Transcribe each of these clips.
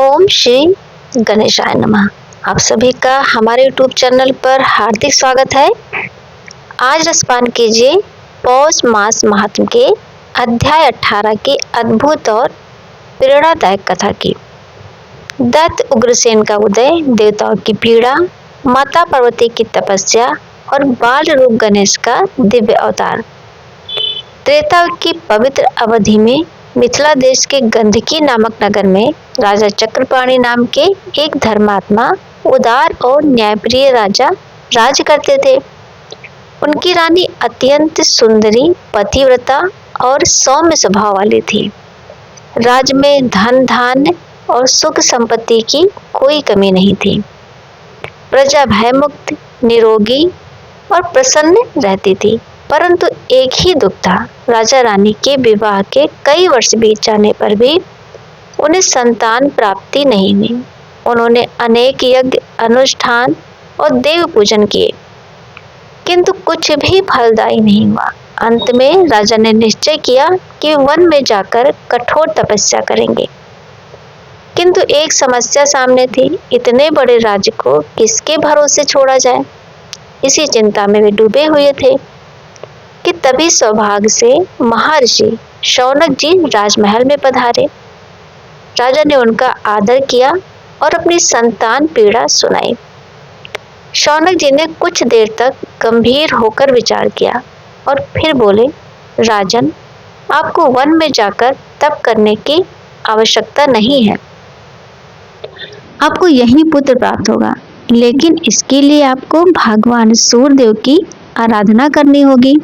ओम श्री गणेशाय नमः। आप सभी का हमारे YouTube चैनल पर हार्दिक स्वागत है। आज रसपान कीजिए पौष मास महात्म के अध्याय 18 की अद्भुत और प्रेरणादायक कथा की। दैत्य उग्रसेन का उदय, देवताओं की पीड़ा, माता पार्वती की तपस्या और बाल रूप गणेश का दिव्य अवतार। त्रेता की पवित्र अवधि में मिथिला देश के गंधकी नामक नगर में राजा चक्रपाणि नाम के एक धर्मात्मा, उदार और न्यायप्रिय राजा राज करते थे। उनकी रानी अत्यंत सुंदरी, पतिव्रता और सौम्य स्वभाव वाली थी। राज्य में धन धान्य और सुख संपत्ति की कोई कमी नहीं थी। प्रजा भयमुक्त, निरोगी और प्रसन्न रहती थी। परंतु एक ही दुख था, राजा रानी के विवाह के कई वर्ष बीत जाने पर भी उन्हें संतान प्राप्ति नहीं हुई। उन्होंने अनेक यज्ञ, अनुष्ठान और देव पूजन किए, किंतु कुछ भी फलदायी नहीं हुआ। अंत में राजा ने निश्चय किया कि वन में जाकर कठोर तपस्या करेंगे। किंतु एक समस्या सामने थी, इतने बड़े राज्य को किसके भरोसे छोड़ा जाए। इसी चिंता में वे डूबे हुए थे कि तभी सौभाग्य से महर्षि शौनक जी राजमहल में पधारे। राजा ने उनका आदर किया और अपनी संतान पीड़ा सुनाई। शौनक जी ने कुछ देर तक गंभीर होकर विचार किया और फिर बोले, राजन, आपको वन में जाकर तप करने की आवश्यकता नहीं है। आपको यही पुत्र प्राप्त होगा, लेकिन इसके लिए आपको भगवान सूर्यदेव की आराधना करनी होगी।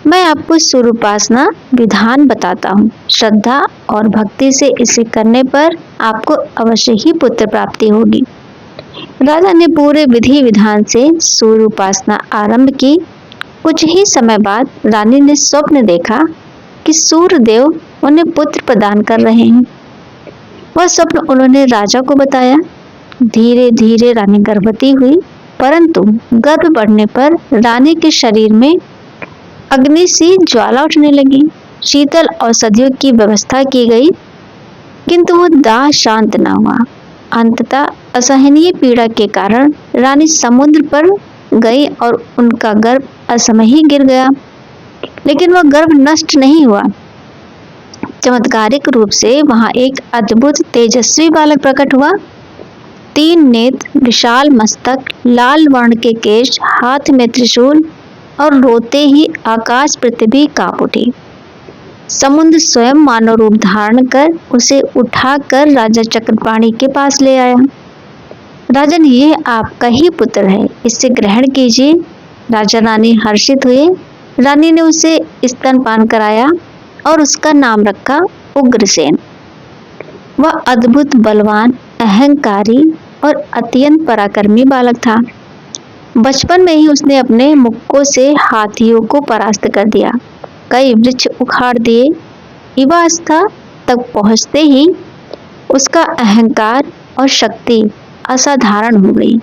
मैं आपको सूर्योपासना विधान बताता हूँ। श्रद्धा और भक्ति से इसे करने पर आपको अवश्य ही पुत्र प्राप्ति होगी। राजा ने पूरे विधि विधान से सूर्योपासना आरंभ की। कुछ ही समय बाद रानी ने स्वप्न देखा कि सूर्यदेव उन्हें पुत्र प्रदान कर रहे हैं। वह स्वप्न उन्होंने राजा को बताया। धीरे धीरे रानी गर्भवती हुई, परंतु गर्भ बढ़ने पर रानी के शरीर में अग्नि सी ज्वाला उठने लगी। शीतल औषधियों की व्यवस्था की गई, किंतु वो दाह शांत न हुआ। अंततः असहनीय पीड़ा के कारण रानी समुद्र पर गई और उनका गर्भ असमय ही गिर गया, लेकिन वह गर्भ नष्ट नहीं हुआ। चमत्कारिक रूप से वहां एक अद्भुत तेजस्वी बालक प्रकट हुआ। 3 नेत्र, विशाल मस्तक, लाल वर्ण के केश, हाथ में त्रिशूल और रोते ही आकाश पृथ्वी कांप उठी। समुद्र स्वयं मानव रूप धारण कर उसे उठाकर राजा चक्रपाणि के पास ले आया। राजन, ये आपका ही पुत्र है, इसे ग्रहण कीजिए। राजा रानी हर्षित हुए। रानी ने उसे स्तनपान कराया और उसका नाम रखा उग्रसेन। वह अद्भुत बलवान, अहंकारी और अत्यंत पराक्रमी बालक था। बचपन में ही उसने अपने मुक्कों से हाथियों को परास्त कर दिया, कई वृक्ष उखाड़ दिए। युवावस्था तक पहुंचते ही उसका अहंकार और शक्ति असाधारण हो गई।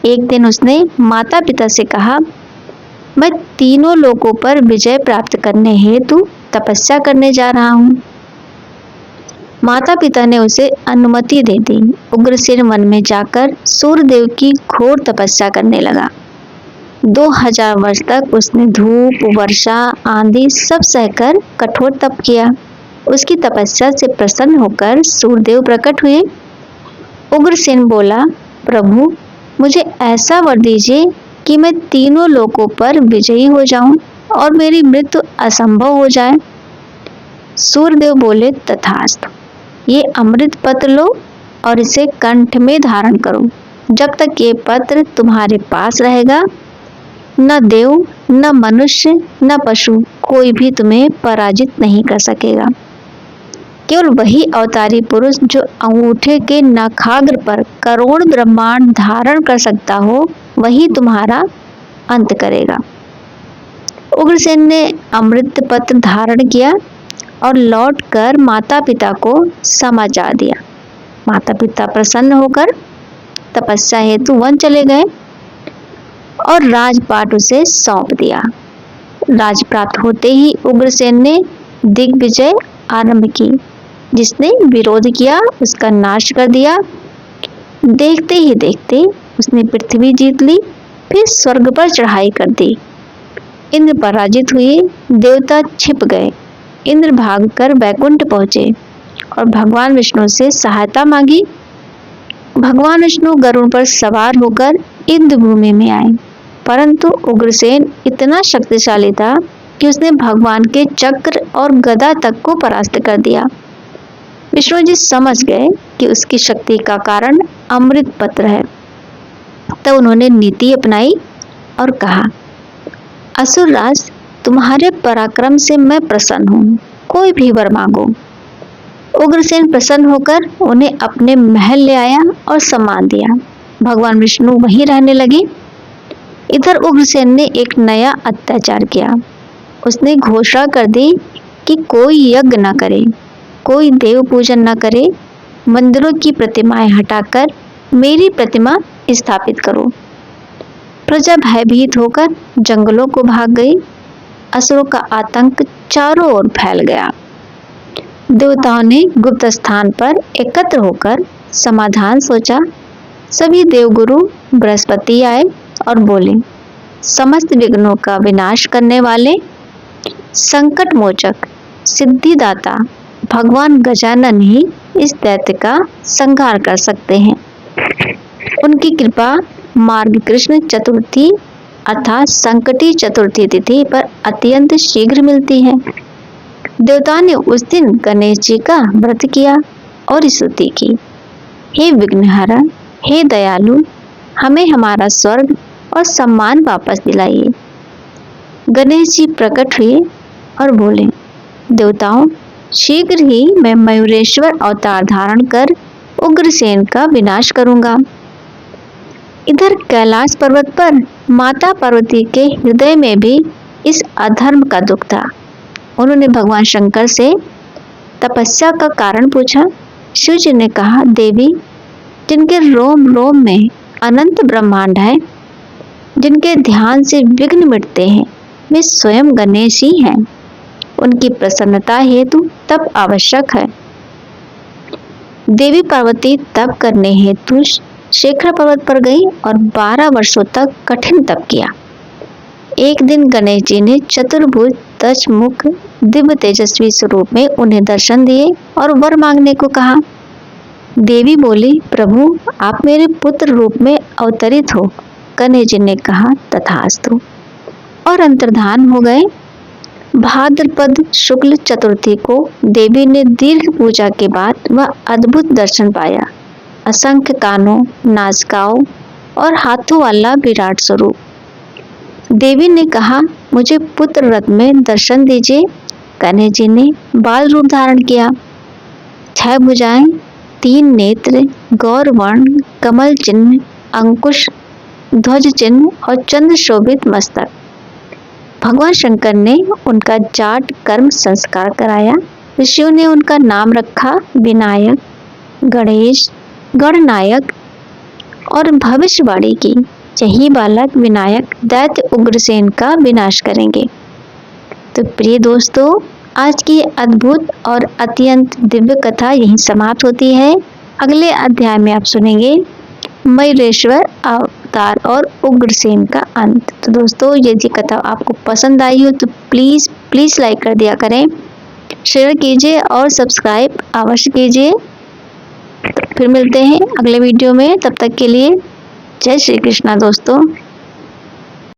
एक दिन उसने माता पिता से कहा, मैं तीनों लोकों पर विजय प्राप्त करने हेतु तपस्या करने जा रहा हूँ। माता पिता ने उसे अनुमति दे दी। उग्रसेन वन में जाकर सूर्यदेव की घोर तपस्या करने लगा। 2000 वर्ष तक उसने धूप, वर्षा, आंधी सब सहकर कठोर तप किया। उसकी तपस्या से प्रसन्न होकर सूर्यदेव प्रकट हुए। उग्रसेन बोला, प्रभु, मुझे ऐसा वर दीजिए कि मैं तीनों लोकों पर विजयी हो जाऊं और मेरी मृत्यु असंभव हो जाए। सूर्यदेव बोले, तथास्तु। ये अमृत पत्र लो और इसे कंठ में धारण करो। जब तक ये पत्र तुम्हारे पास रहेगा, न देव, न मनुष्य, न पशु कोई भी तुम्हें पराजित नहीं कर सकेगा। केवल वही अवतारी पुरुष जो अंगूठे के नखाग्र पर करोड़ ब्रह्मांड धारण कर सकता हो, वही तुम्हारा अंत करेगा। उग्रसेन ने अमृत पत्र धारण किया और लौटकर माता पिता को समाचार दिया। माता पिता प्रसन्न होकर तपस्या हेतु वन चले गए और राजपाट उसे सौंप दिया। राज प्राप्त होते ही उग्रसेन ने दिग्विजय आरंभ की। जिसने विरोध किया उसका नाश कर दिया। देखते ही देखते उसने पृथ्वी जीत ली, फिर स्वर्ग पर चढ़ाई कर दी। इंद्र पराजित हुए, देवता छिप गए। इंद्र भागकर वैकुंठ पहुंचे और भगवान विष्णु से सहायता मांगी। भगवान विष्णु गरुड़ पर सवार होकर इंद्र भूमि में आए, परंतु उग्रसेन इतना शक्तिशाली था कि उसने भगवान के चक्र और गदा तक को परास्त कर दिया। विष्णु जी समझ गए कि उसकी शक्ति का कारण अमृत पत्र है। तब उन्होंने नीति अपनाई और कहा, असुरराज, तुम्हारे पराक्रम से मैं प्रसन्न हूँ, कोई भी वर मांगो। उग्रसेन प्रसन्न होकर उन्हें अपने महल ले आया और सम्मान दिया। भगवान विष्णु वहीं रहने लगे। इधर उग्रसेन ने एक नया अत्याचार किया। उसने घोषणा कर दी कि कोई यज्ञ न करे, कोई देव पूजन न करे, मंदिरों की प्रतिमाएं हटाकर मेरी प्रतिमा स्थापित करो। प्रजा भयभीत होकर जंगलों को भाग गई। असुरों का आतंक चारों ओर फैल गया। देवताओं ने गुप्त स्थान पर एकत्र होकर समाधान सोचा। सभी देवगुरु बृहस्पति आए और बोले, समस्त विघ्नों का विनाश करने वाले, संकट मोचक, सिद्धिदाता भगवान गजानन ही इस दैत्य का संहार कर सकते हैं। उनकी कृपा मार्ग कृष्ण चतुर्थी अर्थात संकटी चतुर्थी तिथि पर अत्यंत शीघ्र मिलती है। देवताओं ने उस दिन गणेश जी का व्रत किया और स्तुति की, हे विघ्नहरण, हे दयालु, हमें हमारा स्वर्ग और सम्मान वापस दिलाइए। गणेश जी प्रकट हुए और बोले, देवताओं, शीघ्र ही मैं मयूरेश्वर अवतार धारण कर उग्रसेन का विनाश करूंगा। इधर कैलाश पर्वत पर माता पार्वती के हृदय में भी इस अधर्म का दुख था। उन्होंने भगवान शंकर से तपस्या का कारण पूछा। शिव जी ने कहा, देवी, जिनके रोम रोम में अनंत ब्रह्मांड है, जिनके ध्यान से विघ्न मिटते हैं, वे स्वयं गणेश ही हैं। उनकी प्रसन्नता हेतु तप आवश्यक है। देवी पार्वती तप करने हेतु शेखर पर्वत पर गई और 12 वर्षों तक कठिन तप किया। एक दिन गणेश जी ने चतुर्भुज दशमुख दिव्य तेजस्वी स्वरूप में उन्हें दर्शन दिए और वर मांगने को कहा। देवी बोली, प्रभु, आप मेरे पुत्र रूप में अवतरित हो। गणेश जी ने कहा, तथास्तु, और अंतर्धान हो गए। भाद्रपद शुक्ल चतुर्थी को देवी ने दीर्घ पूजा के बाद वह अद्भुत दर्शन पाया। असंख्य कानों, नासिकाओं और हाथों वाला विराट स्वरूप। देवी ने कहा, मुझे पुत्र रथ में दर्शन दीजिए। गणेश जी ने बाल रूप धारण किया। 6 भुजाएं, 3 नेत्र, गौर वर्ण, कमल चिन्ह, अंकुश, ध्वज चिन्ह और चंद्र शोभित मस्तक। भगवान शंकर ने उनका जाट कर्म संस्कार कराया। ऋषियों ने उनका नाम रखा विनायक, गणेश, गणनायक और भविष्यवाणी की, यही बालक विनायक दैत्य उग्रसेन का विनाश करेंगे। तो प्रिय दोस्तों, आज की अद्भुत और अत्यंत दिव्य कथा यहीं समाप्त होती है। अगले अध्याय में आप सुनेंगे मयूरेश्वर अवतार और उग्रसेन का अंत। तो दोस्तों, यदि कथा आपको पसंद आई हो तो प्लीज़ लाइक कर दिया करें, शेयर कीजिए और सब्सक्राइब अवश्य कीजिए। फिर मिलते हैं अगले वीडियो में, तब तक के लिए जय श्री कृष्णा दोस्तों।